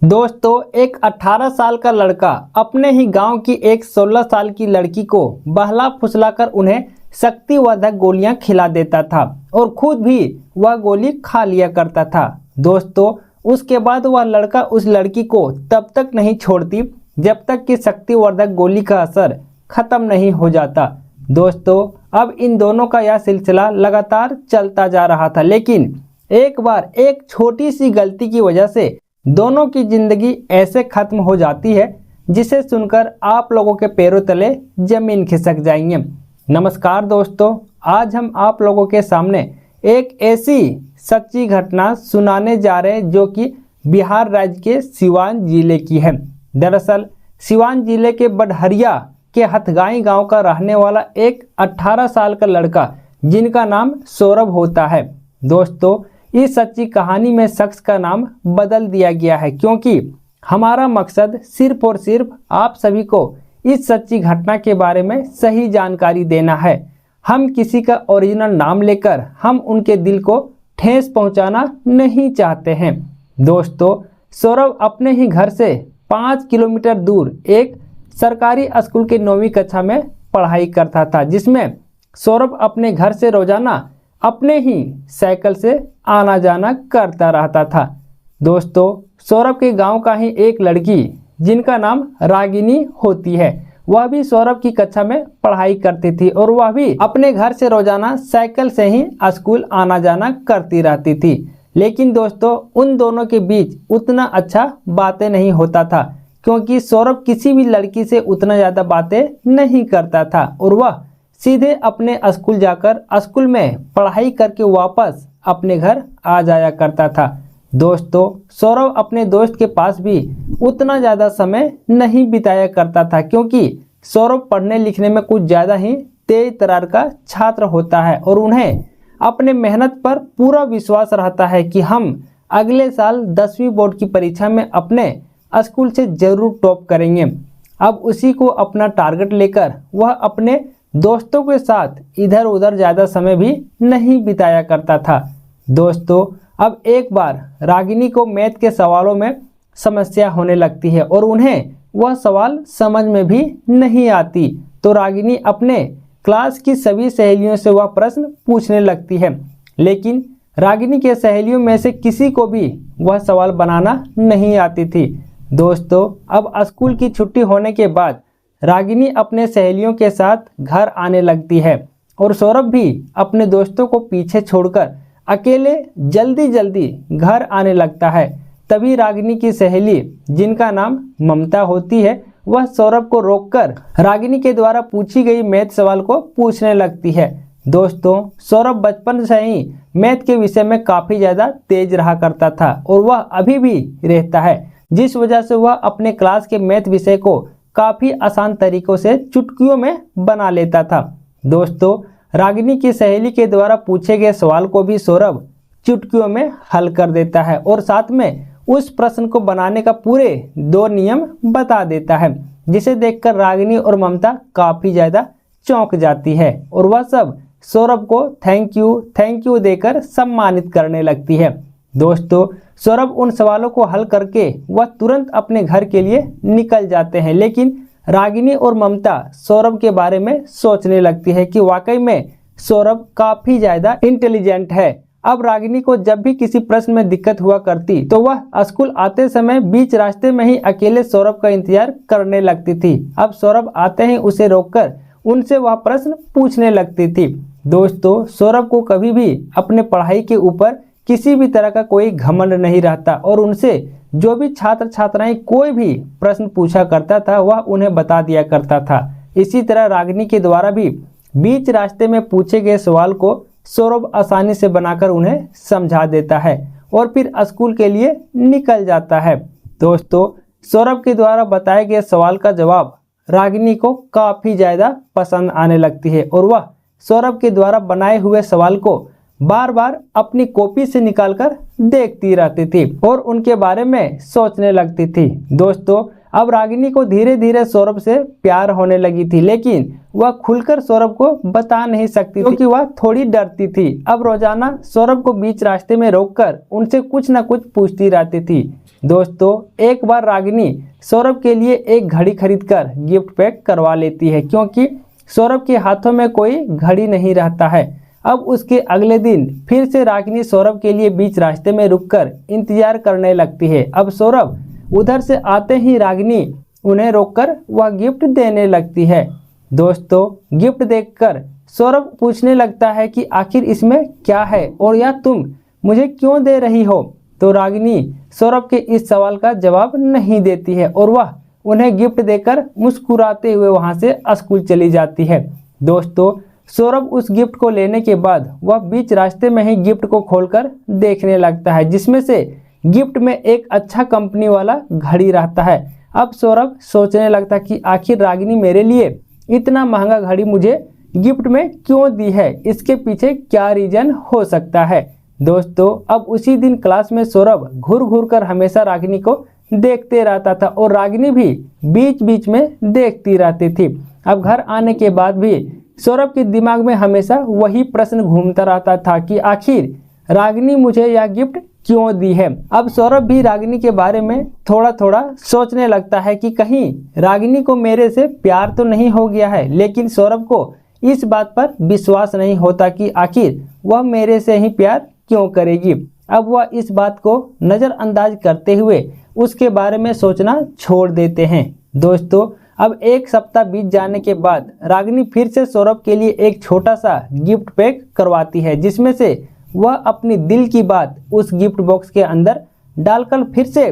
दोस्तों, एक 18 साल का लड़का अपने ही गांव की एक 16 साल की लड़की को बहला फुसलाकर उन्हें शक्तिवर्धक गोलियां खिला देता था और खुद भी वह गोली खा लिया करता था। दोस्तों, उसके बाद वह लड़का उस लड़की को तब तक नहीं छोड़ती जब तक कि शक्तिवर्धक गोली का असर खत्म नहीं हो जाता। दोस्तों, अब इन दोनों का यह सिलसिला लगातार चलता जा रहा था, लेकिन एक बार एक छोटी सी गलती की वजह से दोनों की जिंदगी ऐसे खत्म हो जाती है जिसे सुनकर आप लोगों के पैरों तले जमीन खिसक जाएंगे। नमस्कार दोस्तों, आज हम आप लोगों के सामने एक ऐसी सच्ची घटना सुनाने जा रहे हैं जो कि बिहार राज्य के सिवान जिले की है। दरअसल सिवान जिले के बडहरिया के हथगाई गांव का रहने वाला एक 18 साल का लड़का जिनका नाम सौरभ होता है। दोस्तों, इस सच्ची कहानी में शख्स का नाम बदल दिया गया है क्योंकि हमारा मकसद सिर्फ और सिर्फ आप सभी को इस सच्ची घटना के बारे में सही जानकारी देना है। हम किसी का ओरिजिनल नाम लेकर हम उनके दिल को ठेस पहुंचाना नहीं चाहते हैं। दोस्तों, सौरभ अपने ही घर से 5 किलोमीटर दूर एक सरकारी स्कूल के 9वीं कक्षा में पढ़ाई करता था, जिसमें सौरभ अपने घर से रोजाना अपने ही साइकिल से आना जाना करता रहता था। दोस्तों, सौरभ के गांव का ही एक लड़की जिनका नाम रागिनी होती है, वह भी सौरभ की कक्षा में पढ़ाई करती थी और वह भी अपने घर से रोजाना साइकिल से ही स्कूल आना जाना करती रहती थी। लेकिन दोस्तों, उन दोनों के बीच उतना अच्छा बातें नहीं होता था क्योंकि सौरभ किसी भी लड़की से उतना ज़्यादा बातें नहीं करता था और वह सीधे अपने स्कूल जाकर स्कूल में पढ़ाई करके वापस अपने घर आ जाया करता था। दोस्तों, सौरभ अपने दोस्त के पास भी उतना ज़्यादा समय नहीं बिताया करता था क्योंकि सौरभ पढ़ने लिखने में कुछ ज़्यादा ही तेज तर्रार का छात्र होता है और उन्हें अपने मेहनत पर पूरा विश्वास रहता है कि हम अगले साल 10वीं बोर्ड की परीक्षा में अपने स्कूल से ज़रूर टॉप करेंगे। अब उसी को अपना टारगेट लेकर वह अपने दोस्तों के साथ इधर उधर ज़्यादा समय भी नहीं बिताया करता था। दोस्तों, अब एक बार रागिनी को मैथ के सवालों में समस्या होने लगती है और उन्हें वह सवाल समझ में भी नहीं आती, तो रागिनी अपने क्लास की सभी सहेलियों से वह प्रश्न पूछने लगती है, लेकिन रागिनी के सहेलियों में से किसी को भी वह सवाल बनाना नहीं आती थी। दोस्तों, अब स्कूल की छुट्टी होने के बाद रागिनी अपने सहेलियों के साथ घर आने लगती है और सौरभ भी अपने दोस्तों को पीछे छोड़कर अकेले जल्दी जल्दी घर आने लगता है। तभी रागिनी की सहेली जिनका नाम ममता होती है, वह सौरभ को रोककर रागिनी के द्वारा पूछी गई मैथ सवाल को पूछने लगती है। दोस्तों, सौरभ बचपन से ही मैथ के विषय में काफ़ी ज़्यादा तेज रहा करता था और वह अभी भी रहता है, जिस वजह से वह अपने क्लास के मैथ विषय को काफ़ी आसान तरीकों से चुटकियों में बना लेता था। दोस्तों, रागिनी की सहेली के द्वारा पूछे गए सवाल को भी सौरभ चुटकियों में हल कर देता है और साथ में उस प्रश्न को बनाने का पूरे 2 नियम बता देता है, जिसे देखकर रागिनी और ममता काफ़ी ज़्यादा चौंक जाती है और वह सब सौरभ को थैंक यू देकर सम्मानित करने लगती है। दोस्तों, सौरभ उन सवालों को हल करके वह तुरंत अपने घर के लिए निकल जाते हैं, लेकिन रागिनी और ममता सौरभ के बारे में सोचने लगती है कि वाकई में सौरभ काफ़ी ज़्यादा इंटेलिजेंट है। अब रागिनी को जब भी किसी प्रश्न में दिक्कत हुआ करती तो वह स्कूल आते समय बीच रास्ते में ही अकेले सौरभ का इंतजार करने लगती थी। अब सौरभ आते ही उसे रोककर उनसे वह प्रश्न पूछने लगती थी। दोस्तों, सौरभ को कभी भी अपने पढ़ाई के ऊपर किसी भी तरह का कोई घमंड नहीं रहता और उनसे जो भी छात्र छात्राएं कोई भी प्रश्न पूछा करता था वह उन्हें बता दिया करता था। इसी तरह रागिनी के द्वारा भी बीच रास्ते में पूछे गए सवाल को सौरभ आसानी से बनाकर उन्हें समझा देता है और फिर स्कूल के लिए निकल जाता है। दोस्तों, सौरभ के द्वारा बताए गए सवाल का जवाब रागिनी को काफ़ी ज़्यादा पसंद आने लगती है और वह सौरभ के द्वारा बनाए हुए सवाल को बार बार अपनी कॉपी से निकालकर देखती रहती थी और उनके बारे में सोचने लगती थी। दोस्तों, अब रागिनी को धीरे धीरे सौरभ से प्यार होने लगी थी, लेकिन वह खुलकर सौरभ को बता नहीं सकती क्योंकि वह थोड़ी डरती थी। अब रोजाना सौरभ को बीच रास्ते में रोककर उनसे कुछ न कुछ पूछती रहती थी। दोस्तों, एक बार रागिनी सौरभ के लिए एक घड़ी खरीदकर गिफ्ट पैक करवा लेती है, क्योंकि सौरभ के हाथों में कोई घड़ी नहीं रहता है। अब उसके अगले दिन फिर से रागिनी सौरभ के लिए बीच रास्ते में रुककर इंतजार करने लगती है। अब सौरभ उधर से आते ही रागिनी उन्हें रोककर वह गिफ्ट देने लगती है। दोस्तों, गिफ्ट देखकर सौरभ पूछने लगता है कि आखिर इसमें क्या है और यह तुम मुझे क्यों दे रही हो। तो रागिनी सौरभ के इस सवाल का जवाब नहीं देती है और वह उन्हें गिफ्ट देकर मुस्कुराते हुए वहां से स्कूल चली जाती है। दोस्तों, सौरभ उस गिफ्ट को लेने के बाद वह बीच रास्ते में ही गिफ्ट को खोलकर देखने लगता है, जिसमें से गिफ्ट में एक अच्छा कंपनी वाला घड़ी रहता है। अब सौरभ सोचने लगता कि आखिर रागिनी मेरे लिए इतना महंगा घड़ी मुझे गिफ्ट में क्यों दी है, इसके पीछे क्या रीजन हो सकता है। दोस्तों, अब उसी दिन क्लास में सौरभ घूर घूर कर हमेशा रागिनी को देखते रहता था और रागिनी भी बीच बीच में देखती रहती थी। अब घर आने के बाद भी सौरभ के दिमाग में हमेशा वही प्रश्न घूमता रहता था कि आखिर रागिनी मुझे यह गिफ्ट क्यों दी है। अब सौरभ भी रागिनी के बारे में थोड़ा थोड़ा सोचने लगता है कि कहीं रागिनी को मेरे से प्यार तो नहीं हो गया है, लेकिन सौरभ को इस बात पर विश्वास नहीं होता कि आखिर वह मेरे से ही प्यार क्यों करेगी। अब वह इस बात को नज़रअंदाज करते हुए उसके बारे में सोचना छोड़ देते हैं। दोस्तों, अब एक सप्ताह बीत जाने के बाद रागिनी फिर से सौरभ के लिए एक छोटा सा गिफ्ट पैक करवाती है, जिसमें से वह अपनी दिल की बात उस गिफ्ट बॉक्स के अंदर डालकर फिर से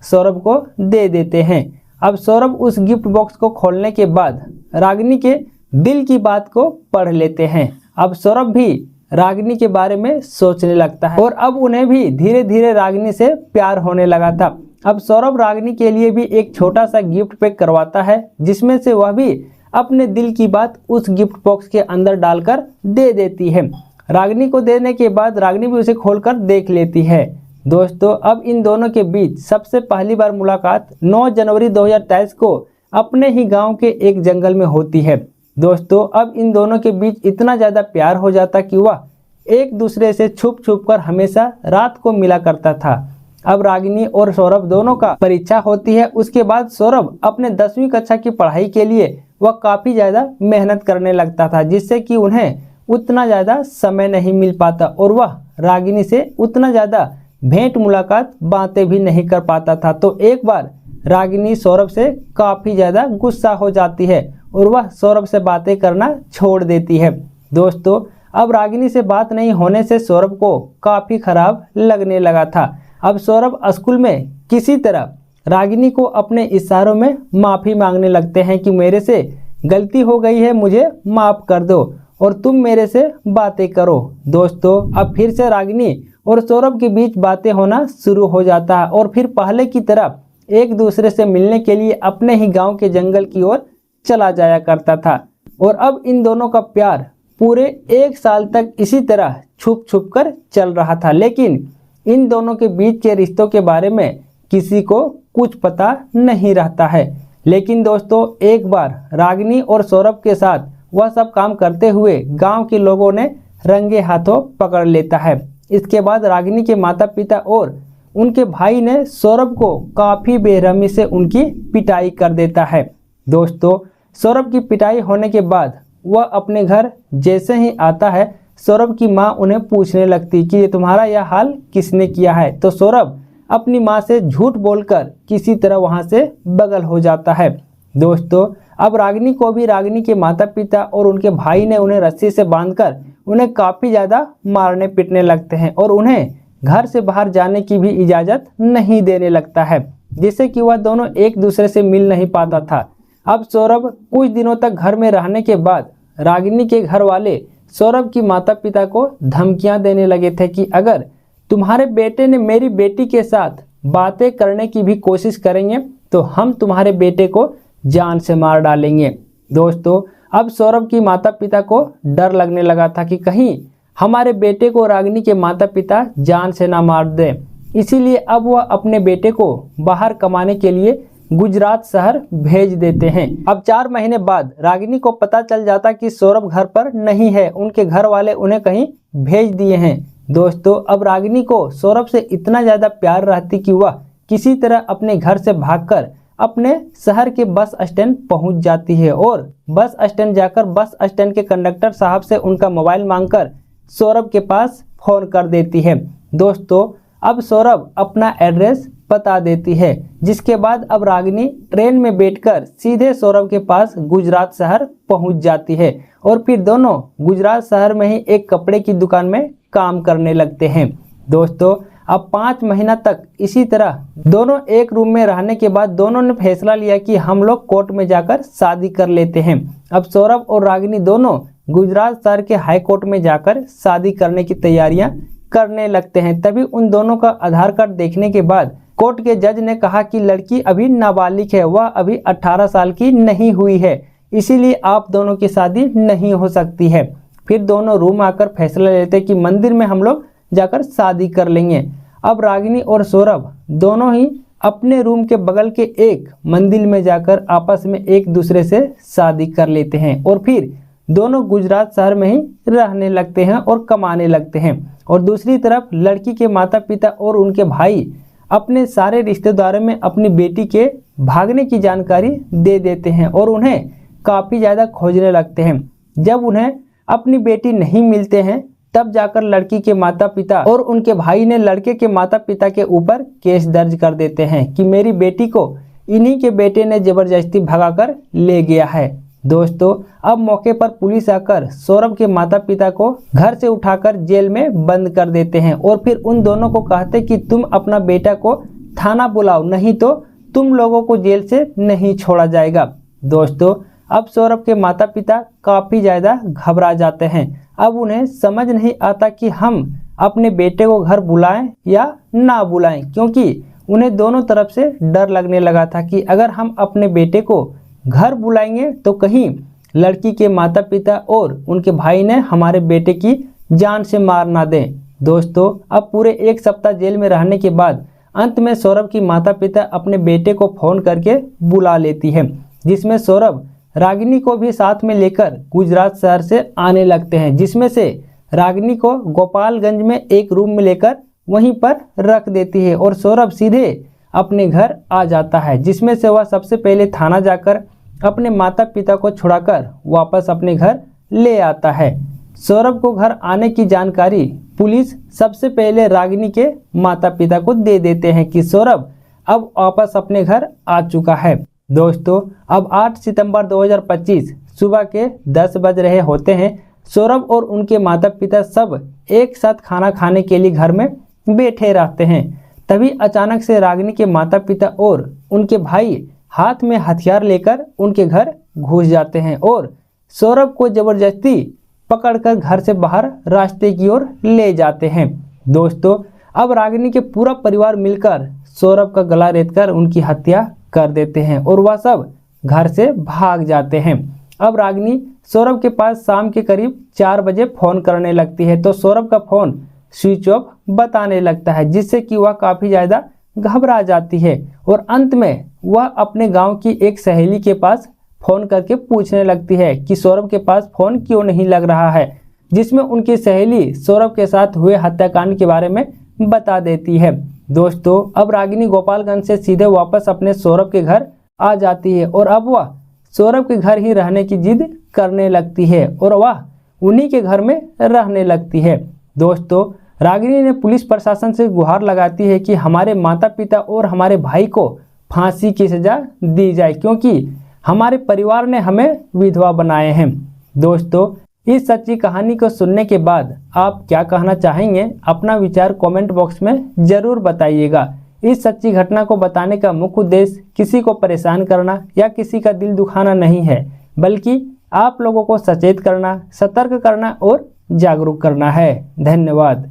सौरभ को दे देते हैं। अब सौरभ उस गिफ्ट बॉक्स को खोलने के बाद रागिनी के दिल की बात को पढ़ लेते हैं। अब सौरभ भी रागिनी के बारे में सोचने लगता है और अब उन्हें भी धीरे धीरे रागिनी से प्यार होने लगा था। अब सौरभ रागिनी के लिए भी एक छोटा सा गिफ्ट पैक करवाता है, जिसमें से वह भी अपने दिल की बात उस गिफ्ट बॉक्स के अंदर डालकर दे देती है। रागिनी को देने के बाद रागिनी भी उसे खोलकर देख लेती है। दोस्तों, अब इन दोनों के बीच सबसे पहली बार मुलाकात 9 जनवरी 2023 को अपने ही गांव के एक जंगल में होती है। दोस्तों, अब इन दोनों के बीच इतना ज़्यादा प्यार हो जाता कि वह एक दूसरे से छुप छुप कर हमेशा रात को मिला करता था। अब रागिनी और सौरभ दोनों का परीक्षा होती है। उसके बाद सौरभ अपने 10वीं कक्षा की पढ़ाई के लिए वह काफ़ी ज़्यादा मेहनत करने लगता था, जिससे कि उन्हें उतना ज़्यादा समय नहीं मिल पाता और वह रागिनी से उतना ज़्यादा भेंट मुलाकात बातें भी नहीं कर पाता था। तो एक बार रागिनी सौरभ से काफ़ी ज़्यादा गुस्सा हो जाती है और वह सौरभ से बातें करना छोड़ देती है। दोस्तों, अब रागिनी से बात नहीं होने से सौरभ को काफ़ी खराब लगने लगा था। अब सौरभ स्कूल में किसी तरह रागिनी को अपने इशारों में माफ़ी मांगने लगते हैं कि मेरे से गलती हो गई है, मुझे माफ़ कर दो और तुम मेरे से बातें करो। दोस्तों, अब फिर से रागिनी और सौरभ के बीच बातें होना शुरू हो जाता है और फिर पहले की तरह एक दूसरे से मिलने के लिए अपने ही गांव के जंगल की ओर चला जाया करता था। और अब इन दोनों का प्यार पूरे 1 साल तक इसी तरह छुप छुप कर चल रहा था, लेकिन इन दोनों के बीच के रिश्तों के बारे में किसी को कुछ पता नहीं रहता है। लेकिन दोस्तों, एक बार रागिनी और सौरभ के साथ वह सब काम करते हुए गांव के लोगों ने रंगे हाथों पकड़ लेता है। इसके बाद रागिनी के माता पिता और उनके भाई ने सौरभ को काफ़ी बेरहमी से उनकी पिटाई कर देता है। दोस्तों, सौरभ की पिटाई होने के बाद वह अपने घर जैसे ही आता है, सौरभ की माँ उन्हें पूछने लगती कि ये तुम्हारा यह हाल किसने किया है। तो सौरभ अपनी माँ से झूठ बोलकर किसी तरह वहाँ से बगल हो जाता है। दोस्तों, अब रागिनी को भी रागिनी के माता पिता और उनके भाई ने उन्हें रस्सी से बांधकर उन्हें काफ़ी ज़्यादा मारने पीटने लगते हैं और उन्हें घर से बाहर जाने की भी इजाज़त नहीं देने लगता है, जिससे कि वह दोनों एक दूसरे से मिल नहीं पाता था। अब सौरभ कुछ दिनों तक घर में रहने के बाद रागिनी के घर वाले सौरभ की माता पिता को धमकियां देने लगे थे कि अगर तुम्हारे बेटे ने मेरी बेटी के साथ बातें करने की भी कोशिश करेंगे तो हम तुम्हारे बेटे को जान से मार डालेंगे। दोस्तों, अब सौरभ की माता पिता को डर लगने लगा था कि कहीं हमारे बेटे को रागिनी के माता पिता जान से ना मार दें। इसीलिए अब वह अपने बेटे को बाहर कमाने के लिए गुजरात शहर भेज देते हैं। अब 4 महीने बाद रागिनी को पता चल जाता कि सौरभ घर पर नहीं है, उनके घर वाले उन्हें कहीं भेज दिए हैं। दोस्तों, अब रागिनी को सौरभ से इतना ज़्यादा प्यार रहती कि वह किसी तरह अपने घर से भागकर अपने शहर के बस स्टैंड पहुंच जाती है और बस स्टैंड जाकर बस स्टैंड के कंडक्टर साहब से उनका मोबाइल मांगकर सौरभ के पास फ़ोन कर देती है। दोस्तों, अब सौरभ अपना एड्रेस बता देती है, जिसके बाद अब रागिनी ट्रेन में बैठकर सीधे सौरभ के पास गुजरात शहर पहुंच जाती है और फिर दोनों गुजरात शहर में ही एक कपड़े की दुकान में काम करने लगते हैं। दोस्तों, अब 5 महीना तक इसी तरह दोनों एक रूम में रहने के बाद दोनों ने फैसला लिया कि हम लोग कोर्ट में जाकर शादी कर लेते हैं। अब सौरभ और रागिनी दोनों गुजरात शहर के हाई कोर्ट में जाकर शादी करने की तैयारियां करने लगते हैं। तभी उन दोनों का आधार कार्ड देखने के बाद कोर्ट के जज ने कहा कि लड़की अभी नाबालिग है, वह अभी 18 साल की नहीं हुई है, इसीलिए आप दोनों की शादी नहीं हो सकती है। फिर दोनों रूम आकर फैसला लेते कि मंदिर में हम लोग जाकर शादी कर लेंगे। अब रागिनी और सौरभ दोनों ही अपने रूम के बगल के एक मंदिर में जाकर आपस में एक दूसरे से शादी कर लेते हैं और फिर दोनों गुजरात शहर में ही रहने लगते हैं और कमाने लगते हैं। और दूसरी तरफ लड़की के माता पिता और उनके भाई अपने सारे रिश्तेदारों में अपनी बेटी के भागने की जानकारी दे देते हैं और उन्हें काफ़ी ज़्यादा खोजने लगते हैं। जब उन्हें अपनी बेटी नहीं मिलते हैं तब जाकर लड़की के माता पिता और उनके भाई ने लड़के के माता पिता के ऊपर केस दर्ज कर देते हैं कि मेरी बेटी को इन्हीं के बेटे ने ज़बरदस्ती भगाकर ले गया है। दोस्तों, अब मौके पर पुलिस आकर सौरभ के माता पिता को घर से उठाकर जेल में बंद कर देते हैं और फिर उन दोनों को कहते कि तुम अपना बेटा को थाना बुलाओ, नहीं तो तुम लोगों को जेल से नहीं छोड़ा जाएगा। दोस्तों, अब सौरभ के माता पिता काफ़ी ज़्यादा घबरा जाते हैं। अब उन्हें समझ नहीं आता कि हम अपने बेटे को घर बुलाएं या ना बुलाएं, क्योंकि उन्हें दोनों तरफ से डर लगने लगा था कि अगर हम अपने बेटे को घर बुलाएंगे तो कहीं लड़की के माता पिता और उनके भाई ने हमारे बेटे की जान से मार ना दें। दोस्तों, अब पूरे 1 सप्ताह जेल में रहने के बाद अंत में सौरभ की माता पिता अपने बेटे को फ़ोन करके बुला लेती है, जिसमें सौरभ रागिनी को भी साथ में लेकर गुजरात शहर से आने लगते हैं, जिसमें से रागिनी को गोपालगंज में एक रूम में लेकर वहीं पर रख देती है और सौरभ सीधे अपने घर आ जाता है, जिसमें से वह सबसे पहले थाना जाकर अपने माता पिता को छुड़ाकर वापस अपने घर ले आता है। सौरभ को घर आने की जानकारी पुलिस सबसे पहले रागिनी के माता पिता को दे देते हैं कि सौरभ अब वापस अपने घर आ चुका है। दोस्तों, अब 8 सितंबर 2025 सुबह के 10 बज रहे होते हैं। सौरभ और उनके माता पिता सब एक साथ खाना खाने के लिए घर में बैठे रहते हैं। तभी अचानक से रागिनी के माता पिता और उनके भाई हाथ में हथियार लेकर उनके घर घुस जाते हैं और सौरभ को ज़बरदस्ती पकड़कर घर से बाहर रास्ते की ओर ले जाते हैं। दोस्तों, अब रागिनी के पूरा परिवार मिलकर सौरभ का गला रेतकर उनकी हत्या कर देते हैं और वह सब घर से भाग जाते हैं। अब रागिनी सौरभ के पास शाम के करीब 4 बजे फ़ोन करने लगती है तो सौरभ का फ़ोन स्विच ऑफ बताने लगता है, जिससे कि वह काफ़ी ज़्यादा घबरा जाती है और अंत में वह अपने गांव की एक सहेली के पास फ़ोन करके पूछने लगती है कि सौरभ के पास फ़ोन क्यों नहीं लग रहा है, जिसमें उनकी सहेली सौरभ के साथ हुए हत्याकांड के बारे में बता देती है। दोस्तों, अब रागिनी गोपालगंज से सीधे वापस अपने सौरभ के घर आ जाती है और अब वह सौरभ के घर ही रहने की जिद करने लगती है और वह उन्हीं के घर में रहने लगती है। दोस्तों, रागिनी ने पुलिस प्रशासन से गुहार लगाती है कि हमारे माता पिता और हमारे भाई को फांसी की सज़ा दी जाए, क्योंकि हमारे परिवार ने हमें विधवा बनाए हैं। दोस्तों, इस सच्ची कहानी को सुनने के बाद आप क्या कहना चाहेंगे? अपना विचार कमेंट बॉक्स में ज़रूर बताइएगा। इस सच्ची घटना को बताने का मुख्य उद्देश्य किसी को परेशान करना या किसी का दिल दुखाना नहीं है, बल्कि आप लोगों को सचेत करना, सतर्क करना और जागरूक करना है। धन्यवाद।